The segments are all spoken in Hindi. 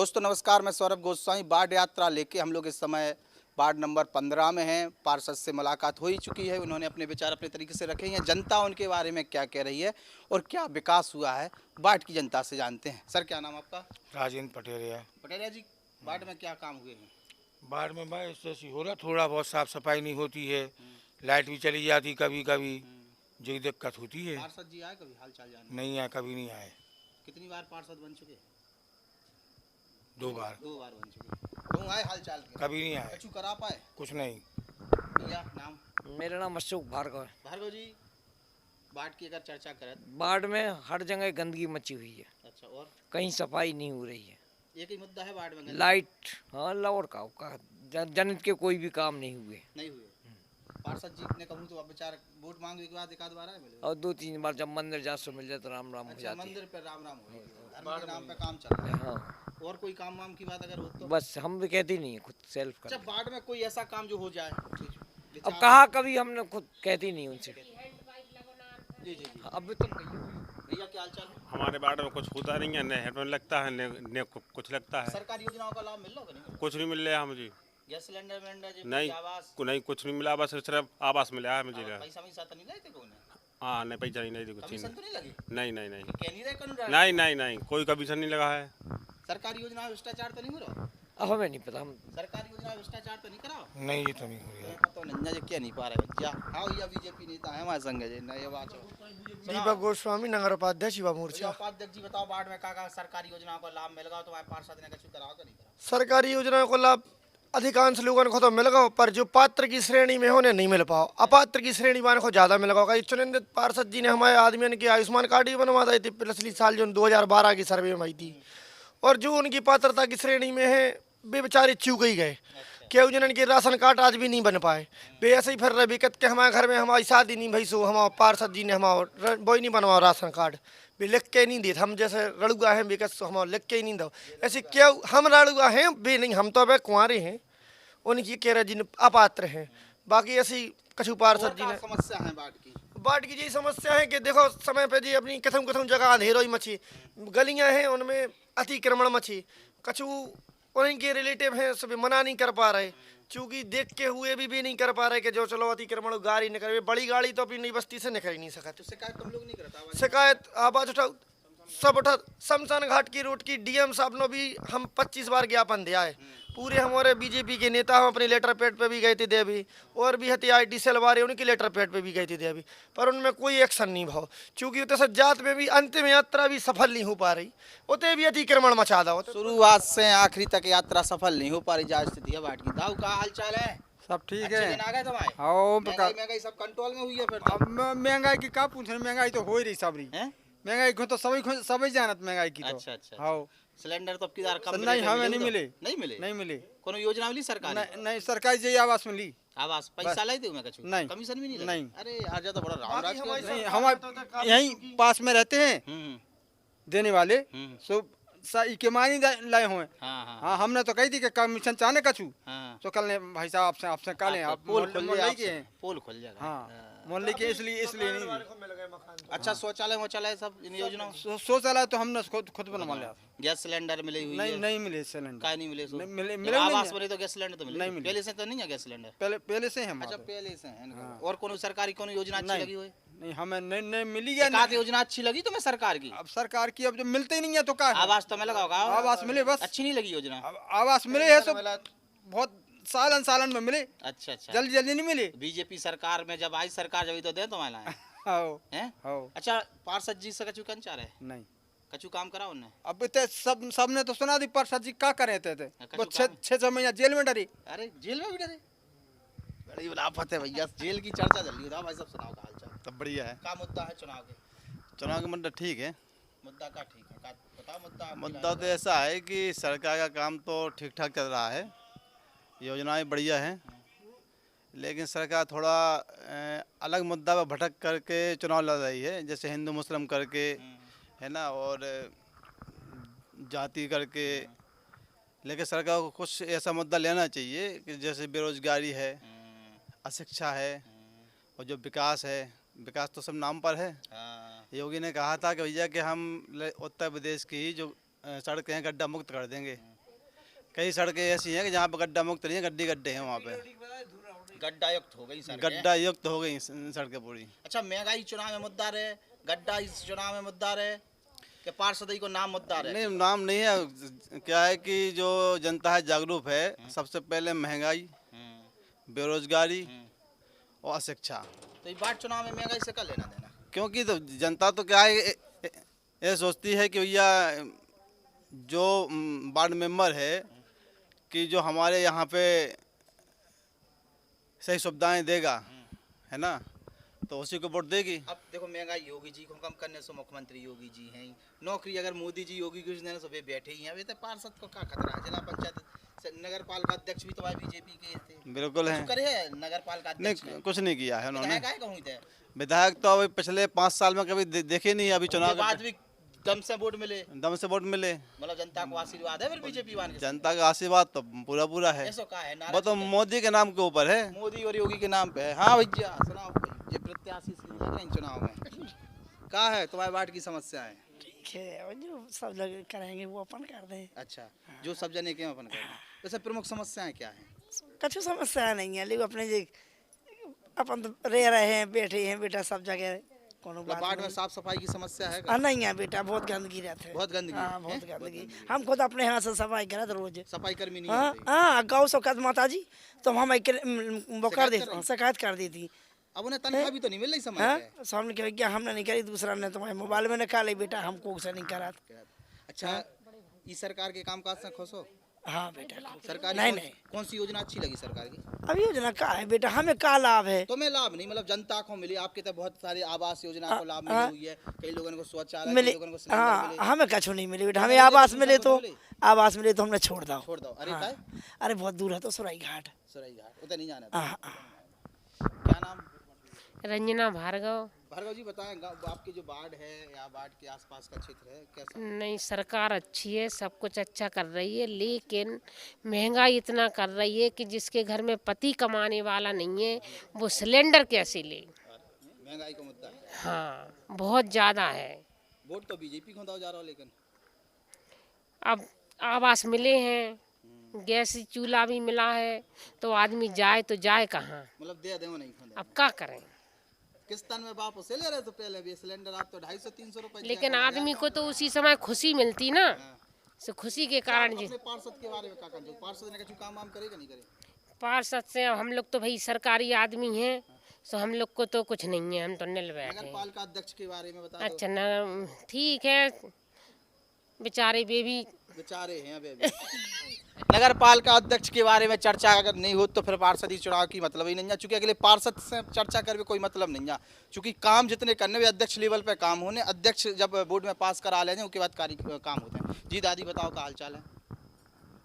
दोस्तों नमस्कार, मैं सौरभ गोस्वामी। बाढ़ यात्रा लेके हम लोग इस समय वार्ड नंबर 15 में हैं। पार्षद से मुलाकात हो ही चुकी है। उन्होंने अपने विचार अपने तरीके से रखे हैं। जनता उनके बारे में क्या कह रही है और क्या विकास हुआ है, बाढ़ की जनता से जानते हैं। सर, क्या नाम आपका? राजेंद्र पटेरिया। पटेरिया जी, बाढ़ में क्या काम हुए हैं? बाढ़ में भाई ऐसी हो रहा, थोड़ा बहुत साफ सफाई नहीं होती है, लाइट भी चली जाती कभी कभी, जो दिक्कत होती है। पार्षद जी आए कभी हाल चाल जानने? नहीं आए, कभी नहीं आए। कितनी बार पार्षद बन चुके? 2 बार। 2 बार बन चुके। क्यों आए हाल चाल के? कभी नहीं आए, कछु करा पाए? कुछ नहीं। भैया नाम? मेरा नाम अशोक भार्गव है। भार्गव जी, बाढ़ की अगर चर्चा करें, बाढ़ में हर जगह गंदगी मची हुई है, अच्छा, और कहीं सफाई नहीं हो रही है। एक ही मुद्दा है बाढ़ में, गंदगी लाइट, हाँ, लाहौर का जनहित के कोई भी काम नहीं हुए नहीं हुए। पार्षद जी ने कहूँ तो अब बेचारा वोट मांगने के बाद एक आध बार आए मिले। और 2-3 बार जब मंदिर जा सो मिल जाए तो राम राम हो अच्छा, जाती है। मंदिर पे राम राम हो गई। धर्म के नाम पे काम चल रहा है। हाँ, और कोई काम वाम की बात अगर हो तो? बस हम भी कहते नहीं है, खुद सेल्फ अच्छा, कर। बाढ़ में कोई ऐसा काम जो हो जाए, अब कहा कभी हमने खुद कहती नहीं उनसे। जी जी जी। अब तुम कहिए। भैया क्या हाल चाल है? हमारे वार्ड में कुछ होता नहीं है, न हेडमेन लगता है न कुछ लगता है। सरकारी योजनाओं का लाभ मिल रहा है कि नहीं? कुछ नहीं मिल रहा है मुझे। गैस सिलेंडर वेलेंडर जी, नहीं, आवास? नहीं कुछ नहीं मिला, बस सिर्फ आवास मिला है मुझे। पैसा वैसा तो नहीं लेते कौन? हाँ, नहीं पैसा नहीं दी कुछ कमीशन नहीं। तो नहीं लगी? नहीं नहीं नहीं कह नहीं रहे कानून? नहीं नहीं नहीं, कोई कमीशन नहीं लगा है। सरकारी योजना में भ्रष्टाचार तो नहीं हो रहा? अब हमें नहीं पता, हम सरकारी योजना में भ्रष्टाचार तो नहीं करा? नहीं, ये तो नहीं हो रही। तो नंजा जी क्या नहीं पा रहे बच्चा। हाँ, ये बीजेपी नेता है हमारे संग जी, नए बात हो। दीपक गोस्वामी, नगर उपाध्यक्ष युवा मोर्चा। उपाध्यक्ष जी बताओ, बाढ़ में का सरकारी योजनाओं का लाभ मिल गया तो हमारे पार्षद ने कुछ कराओ कि नहीं करा? सरकारी योजनाओं को लाभ अधिकांश लोगों को तो मिल गया, पर जो पात्र की श्रेणी में होने नहीं मिल पाओ। अपात्र की श्रेणी वाले को ज्यादा मिल गया। चुनिंदित पार्षद जी ने हमारे आदमियों की आयुष्मान कार्ड भी बनवा दी थी पिछली साल, जो 2012 की सर्वे में आई थी। और जो उनकी पात्रता की श्रेणी में है वे बेचारे चूक ही गए। क्यों जिन के राशन कार्ड आज भी नहीं बन पाए, वे ऐसे ही फिर रहे विकट के हमारे घर में हमारी शादी नहीं भई, सो हमारे पार्षद जी ने हमारा वही नहीं बनवाओ राशन कार्ड, वे लिख के नहीं देते। हम जैसे रड़ुआ हैं विकट, सो हमारा लिख के ही नहीं दो। ऐसे क्यों हम रड़ुआ हैं वे नहीं, हम तो वे कुंवारे हैं, उनकी कह रहे जिन अपात्र हैं। बाकी ऐसी कछु पार्षद जी ने समस्या है बाढ़ की यही समस्या है कि देखो समय पे जी अपनी कथम कथम जगह अंधेरो ही मची, गलियां हैं उनमें अतिक्रमण मची, कछु उनके रिलेटिव हैं सब मना नहीं कर पा रहे, चूंकि देख के हुए भी नहीं कर पा रहे कि जो चलो अतिक्रमण गाड़ी निकल, बड़ी गाड़ी तो अपनी नई बस्ती से निकल ही नहीं सकती। तो शिकायत तुम लोग नहीं करता? शिकायत आवाज उठाओ, सब उठा। शमशान घाट की रोड की डीएम साहब ने भी हम 25 बार ज्ञापन दिया है। पूरे हमारे बीजेपी के नेता हम अपने लेटर पैड पे भी गए थे दे अभी, और भी हती IT सेल वाले उनकी लेटर पैड पे भी गए थे दे अभी, पर उनमें कोई एक्शन नहीं भाव। चूंकि उतने जात में भी अंतिम यात्रा भी सफल नहीं हो पा रही, उतने भी अतिक्रमण मचा दो। शुरुआत से आखिरी तक यात्रा सफल नहीं हो पा रही, जा स्थिति है बाढ़ की। दाऊ का हाल चाल है? सब ठीक अच्छे है। दिन आ गए तुम्हारे? हाँ, महंगाई सब कंट्रोल में हुई है फिर तो? अब महंगाई की का पूछ रहे, महंगाई तो हो ही रही सबरी। महंगाई को तो सभी जानत महंगाई की तो। अच्छा अच्छा। हाँ, सिलेंडर तो आपकी कम नहीं, हमें नहीं मिले। नहीं मिले? नहीं मिले। कोनो योजना मिली सरकार? नहीं, सरकारी जी आवास मिली। आवास पैसा लाई थे मैं कछु? नहीं। कमीशन भी नहीं लगा? नहीं। अरे यार, जा तो बड़ा राम राज कर रहे नहीं, हैं। हमारे यहीं पास में रहते हैं देने वाले, हम्म। सो के मानी लाए हुए। हाँ हाँ हाँ, हमने तो कही थी कि कमीशन चाहने कछु, हाँ। तो कल ने भाई साहब आपसे कल हैं, आप पोल खुल मोहल्ले के जाएगा, हैं। पोल खुल जाएगा। हाँ, मोहल्ले के, इसलिए नहीं। अच्छा, शौचालय सब इन योजनाओं? शौचालय तो हमने खुद बनवा लिया। गैस सिलेंडर मिली हुई है? नहीं मिले सिलेंडर। काय नहीं मिले? नहीं मिले, जब मिले नहीं आवास है। बने तो गैस सिलेंडर तो मिले? नहीं मिले। पहले से तो नहीं है गैस सिलेंडर? पहले से है अच्छा, हमारे। पहले से है। और कोनो सरकारी कोनो योजना अच्छी नहीं। लगी हुई? नहीं, हमें नहीं मिली है। एक योजना अच्छी लगी तुम्हें सरकार की? अब सरकार की अब जो मिलते ही नहीं है तो क्या है? आवास तो मिला होगा? आवास मिले बस। अच्छी नहीं लगी योजना? अब आवास मिले है तो बहुत सालन में मिले, अच्छा अच्छा। जल्दी नहीं मिले। बीजेपी सरकार में जब आई सरकार जब तो दे तुम्हारा हैं? अच्छा, पार्षद जी से कछु कंचा रहे? नहीं, कछु काम करा उन्हें? अब इतने सबने तो सुना दी पार्षद जी क्या करे थे वो कछु 6 महीना जेल में डरी। अरे जेल में भी डरे? बड़ी उलाफत है भैया, जेल की चर्चा चल रही है। भाई सब सुनाओ का हालचाल। सब बढ़िया है। क्या मुद्दा है चुनाव के? चुनाव का मुद्दा ठीक है। मुद्दा का ठीक है, का बताओ मुद्दा। मुद्दा तो ऐसा है कि सरकार का काम तो ठीक ठाक चल रहा है, योजनाएं बढ़िया हैं, लेकिन सरकार थोड़ा अलग मुद्दा पर भटक करके चुनाव लड़ रही है, जैसे हिंदू मुस्लिम करके, है ना, और जाति करके। लेकिन सरकार को कुछ ऐसा मुद्दा लेना चाहिए कि जैसे बेरोजगारी है, अशिक्षा है, और जो विकास है, विकास तो सब नाम पर है। योगी ने कहा था कि भैया कि हम उत्तर प्रदेश की जो सड़कें हैं गड्ढा मुक्त कर देंगे, कई सड़कें ऐसी हैं कि जहाँ पर गड्ढा मुक्त नहीं है, गड्ढे गड्ढे हैं वहाँ पे, गड्ढा युक्त हो गई सड़कें। गड्ढा युक्त हो गई सड़कें पूरी। अच्छा, महंगाई चुनाव में मुद्दा रहे, गड्ढा इस चुनाव में मुद्दा रहे, कि पार्षद को नाम मुद्दा रहे? नहीं, नाम नहीं है, क्या है कि जो जनता है जागरूक है, सबसे पहले महंगाई, बेरोजगारी और अशिक्षा। तो ये बाढ़ चुनाव में महंगाई से क्या लेना देना? क्योंकि तो जनता तो क्या है, ये सोचती है कि भैया जो वार्ड मेंबर है कि जो हमारे यहाँ पे सही सुविधाएं देगा, है ना, तो उसी को वोट देगी। अब देखो, महंगाई योगी जी को कम करने से मुख्यमंत्री योगी जी हैं, नौकरी अगर मोदी जी योगी कुछ देने से वे बैठे ही हैं। अभी तो पार्षद को क्या खतरा है? जिला पंचायत नगर पालिका अध्यक्ष भी तो बीजेपी के थे। बिल्कुल है। कुछ करे है नगर पालिका अध्यक्ष ने? नहीं, कुछ नहीं किया है उन्होंने। विधायक कहूँ थे, विधायक तो अभी पिछले 5 साल में कभी देखे नहीं। अभी चुनाव उसके बाद भी दम से वोट मिले, दम से वोट मिले, मतलब जनता को आशीर्वाद है फिर बीजेपी वाले? जनता का आशीर्वाद तो पूरा पूरा है। ऐसा कहा है वो तो मोदी के नाम के ऊपर है। मोदी और योगी के नाम पे है। हाँ भैया सुनाओ, ये प्रत्याशी से लग रहे हैं चुनाव में, क्या है तुम्हारे वार्ड की समस्या है? ठीक है, और जो सब लोग करेंगे वो अपन कर दें। अच्छा, जो सब जने के अपन करें। वैसे प्रमुख समस्याएं क्या हैं? कछु समस्या नहीं है, लेकिन अपने जे अपन तो रह रहे हैं, बैठे हैं बेटा सब जगह, कोनो बात वार्ड में नहीं। साफ सफाई की समस्या है? नहीं है बेटा, बहुत गंदगी रहती है। बहुत गंदगी? हाँ, है? बहुत गंदगी। हम खुद अपने हाथ से सफाई करत रोज। सफाई कर्मी नहीं हाँ आते? हाँ, गौ सौकत माता जी तो हम वो कर देते, शिकायत कर दी थी। अब उन्हें तनख्वाह भी तो नहीं मिल रही समय हाँ, पे। सामने कह क्या हमने नहीं करी, दूसरा ने तुम्हारे मोबाइल में निकाल ली बेटा, हमको से नहीं करा। अच्छा, इस सरकार के कामकाज से खुश हो? हाँ बेटा, सरकार नहीं नहीं, कौन सी योजना अच्छी लगी सरकार की? अब योजना का है बेटा, हमें का लाभ है? तुम्हें लाभ नहीं, मतलब जनता को मिली। आपके तो बहुत सारी आवास योजना को लाभ मिली हुई है, कई लोगों को शौचालय, मिले, कई लोगों को सिलेंडर हाँ मिले। हमें कछु नहीं मिले बेटा, हमें मिले, आवास तुम मिले सबको तो मिले? आवास मिले तो हमने छोड़ दो। छोड़ दो। अरे हाँ। काय? अरे बहुत दूर है तो सुराई घाट। सराई घाट उधर नहीं जाना था। हाँ, हाँ। क्या नाम? रंजना भार्गव। भार्गव जी बताएं, आपकी जो वार्ड है या वार्ड के आसपास का क्षेत्र है कैसा? नहीं, सरकार अच्छी है, सब कुछ अच्छा कर रही है, लेकिन महंगाई इतना कर रही है कि जिसके घर में पति कमाने वाला नहीं है वो सिलेंडर कैसे ले? महंगाई का मुद्दा है। हाँ, बहुत ज़्यादा है। वोट तो बीजेपी को जा रहा हो, लेकिन अब आवास मिले हैं, गैस चूल्हा भी मिला है, तो आदमी जाए तो जाए कहाँ? मतलब दे दे नहीं खुद। अब क्या करें? किस्तान में बाप उसे ले रहे तो पहले भी सिलेंडर, आप तो 250-300 रुपए। लेकिन आदमी को तो उसी समय खुशी मिलती ना, तो खुशी के कारण जी। अपने पार्षद के बारे में क्या कहते हो? पार्षद ने कुछ काम वाम करेगा नहीं करे? पार्षद से हम लोग तो भाई सरकारी आदमी हैं, तो हम लोग को तो कुछ नहीं है, हम तो निल बैठे नगर हैं। पालिका अध्यक्ष के बारे में बता दो। अच्छा न, ठीक है, बेचारे बेबी बेचारे हैं अभी भी। नगर पालिका अध्यक्ष के बारे में चर्चा अगर नहीं हो तो फिर पार्षदी चुनाव की मतलब ही नहीं है, चूंकि अगले पार्षद से चर्चा करके कोई मतलब नहीं है, चूंकि काम जितने करने वे अध्यक्ष लेवल पे काम होने, अध्यक्ष जब बोर्ड में पास करा लेने उसके बाद काम होते हैं। जी दादी बताओ क्या हाल चाल है?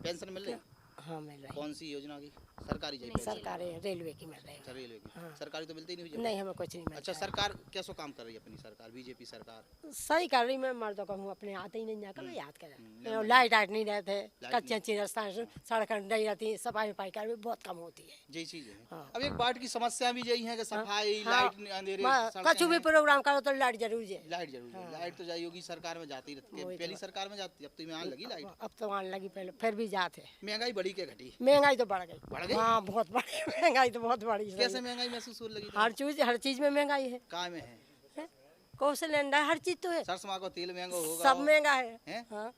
पेंशन मिल रही? हाँ मिल रही कौन सी योजना की? सरकारी? सरकारी रेलवे की मिल रही है। रेलवे की? सरकारी तो मिलती नहीं हुई। नहीं हमें कुछ नहीं मिलता। अच्छा, सरकार कैसो काम कर रही है अपनी सरकार, बीजेपी सरकार? सही कर रही, मैं मर्दों का हूँ, अपने आते ही नहीं जाकर मैं याद करें। लाइट आइट नहीं रहते, कच्ची अच्छी रास्ता सड़क नहीं रहती, सफाई वफाई कर भी बहुत कम होती है। यही चीज है। हाँ। अब एक वार्ड की समस्या भी यही है कि सफाई, हाँ, लाइट, अंधेरे, कछु भी प्रोग्राम करो तो लाइट जरूरी है। लाइट जरूरी है। लाइट तो जाए योगी सरकार में जाती रहती है, पहली सरकार में जाती, अब तो यहाँ लगी लाइट। अब तो आने लगी, पहले फिर भी जाते। महंगाई बढ़ी के घटी? महंगाई तो बढ़ गई। बढ़ गई? हाँ बहुत बढ़ी महंगाई तो बहुत बढ़ी। कैसे महंगाई महसूस होने लगी? हर चीज में महंगाई है। काय में है? कौन सिलेंडर हर चीज तो है, सरसों को तेल महंगा होगा, सब महंगा है। हैं? हाँ,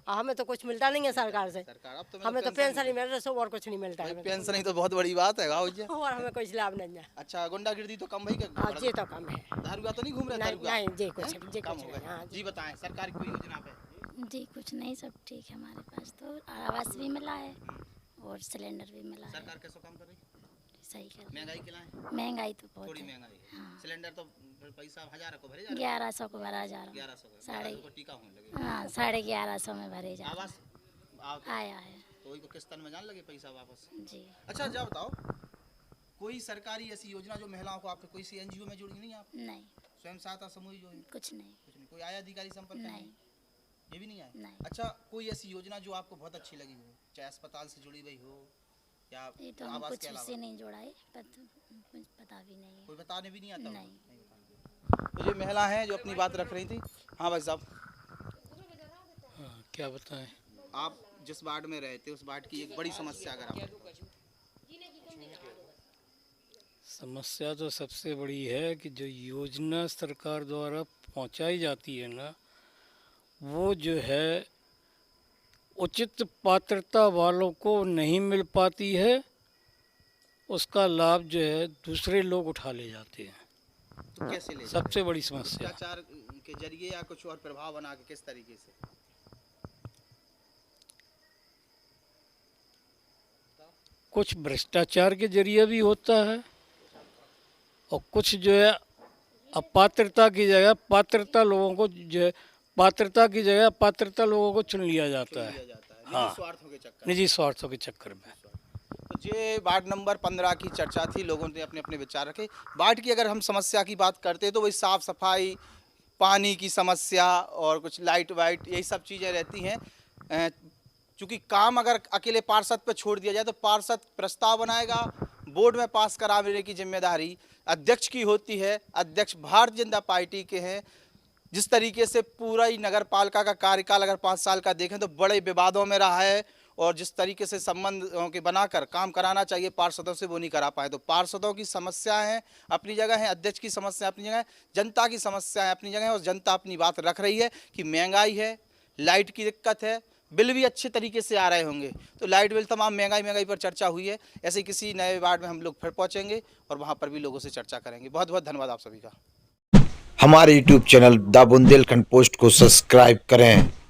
हमें तो कुछ मिलता नहीं है सरकार से। सरकार अब तो हमें तो पेंशन ही मिल रहा है, और कुछ नहीं मिलता है। पेंशन ही तो बहुत बड़ी बात है गाँव जी। और हमें कुछ लाभ नहीं है। अच्छा, गुंडागिर्दी तो कम भाई का? हाँ जी तो कम है। दारुआ तो नहीं घूम रहे? नहीं दारुआ? नहीं जी कुछ हैं? जी कम कुछ हो नहीं। गए। हाँ जी बताएं, सरकार की कोई योजना पे? जी कुछ नहीं, सब ठीक है हमारे पास तो, आवास भी मिला है और सिलेंडर भी मिला है। सरकार कैसो काम कर रही? सही कर, महंगाई खिलाएं? महंगाई तो बहुत थोड़ी है। महंगाई है। हाँ। सिलेंडर तो पैसा 1000 को भरे जा रहे? 1100 को भरा जा रहा 1100 का साढ़े को टीका होने लगे। हाँ 1150 में भरे जा आवास आया है तो वही को किस्तन में जान लगे पैसा वापस? जी। अच्छा जब बताओ, कोई सरकारी ऐसी योजना जो महिलाओं को, आपके कोई सी एनजीओ में जुड़ी नहीं आप? नहीं, स्वयं सहायता समूह जो है? कुछ नहीं। कुछ नहीं। कोई आया अधिकारी संपर्क में? नहीं। ये भी नहीं आया? नहीं। अच्छा, कोई ऐसी योजना जो आपको बहुत अच्छी लगी हो, चाहे अस्पताल से जुड़ी हुई हो या ये तो हम आवास कुछ के उससे अलावा? नहीं जोड़ा है, कुछ पता भी नहीं है। कोई बताने भी नहीं आता? नहीं। तो ये महिला हैं जो अपनी बात रख रही थी। हाँ भाई साहब, क्या बताएं? आप जिस वार्ड में रहते उस वार्ड की एक बड़ी समस्या अगर आप समस्या तो सबसे बड़ी है कि जो योजना सरकार द्वारा पहुंचाई जाती है ना, वो जो है उचित पात्रता वालों को नहीं मिल पाती है। उसका लाभ जो है दूसरे लोग उठा ले जाते हैं। तो कैसे ले सबसे बड़ी समस्या भ्रष्टाचार के जरिए या कुछ और प्रभाव बना के किस तरीके से? कुछ भ्रष्टाचार के जरिए भी होता है और कुछ जो है अपात्रता की जगह पात्रता लोगों को जो है पात्रता की जगह पात्रता लोगों को चुन लिया जाता है। हाँ, निजी स्वार्थों के चक्कर में। तो ये वार्ड नंबर 15 की चर्चा थी, लोगों ने अपने अपने विचार रखे। वार्ड की अगर हम समस्या की बात करते हैं तो वही साफ सफाई, पानी की समस्या और कुछ लाइट वाइट यही सब चीज़ें रहती हैं। चूँकि काम अगर अकेले पार्षद पर छोड़ दिया जाए तो पार्षद प्रस्ताव बनाएगा, बोर्ड में पास कराने की जिम्मेदारी अध्यक्ष की होती है। अध्यक्ष भारतीय जनता पार्टी के हैं। जिस तरीके से पूरा ही नगर पालिका का कार्यकाल अगर 5 साल का देखें तो बड़े विवादों में रहा है और जिस तरीके से संबंध के बनाकर काम कराना चाहिए पार्षदों से वो नहीं करा पाए। तो पार्षदों की समस्याएं हैं अपनी जगह है, अध्यक्ष की समस्या अपनी जगह है, जनता की समस्याएं अपनी जगह है और जनता अपनी बात रख रही है कि महंगाई है, लाइट की दिक्कत है, बिल भी अच्छे तरीके से आ रहे होंगे। तो लाइट बिल तमाम महंगाई पर चर्चा हुई है। ऐसे किसी नए वार्ड में हम लोग फिर पहुँचेंगे और वहाँ पर भी लोगों से चर्चा करेंगे। बहुत बहुत धन्यवाद आप सभी का। हमारे YouTube channel the Bundelkhand post को सब्सक्राइब करें